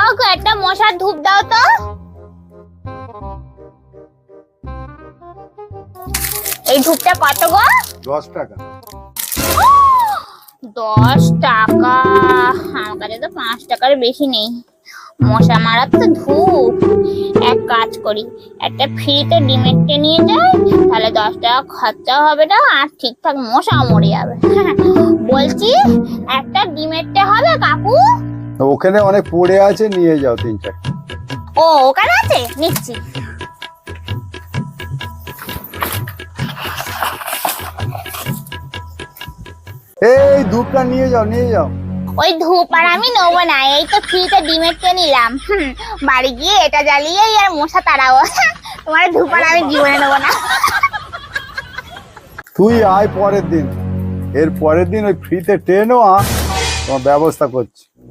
ওগো একটা মশার ধূপ দাও তো। এই ধূপটা কত গো? 10 টাকা। 10 টাকা? আমার কাছে তো 5 টাকার বেশি নেই। মশা মারার তো ধূপ। এক কাজ করি, একটা ফ্রিতে ডিমেটে নিয়ে যাই, তাহলে 10 টাকা খরচা হবে না আর ঠিকঠাক মশা মরে যাবে। বলছি একটা ডিমেটে হবে কাকু? ওখানে অনেক পড়ে আছে, নিয়ে যাও 3-4। ও ওখানে আছে, নিচ্ছি। এই ধূপটা নিয়ে যাও, নিয়ে যাও। ওই ধূপ আর আমি নেবো না, এই তো ফ্রিতে ডিমেটে নিলাম। বাড়ি গিয়ে এটা জ্বালিয়েই আর মশা তাড়াবো। তোমার ধূপ আর আমি জীবনে নেবো না। তুই আয় পরের দিন, এর পরের দিন ওই ফ্রিতে ট্রেনও তোমার ব্যবস্থা করছি।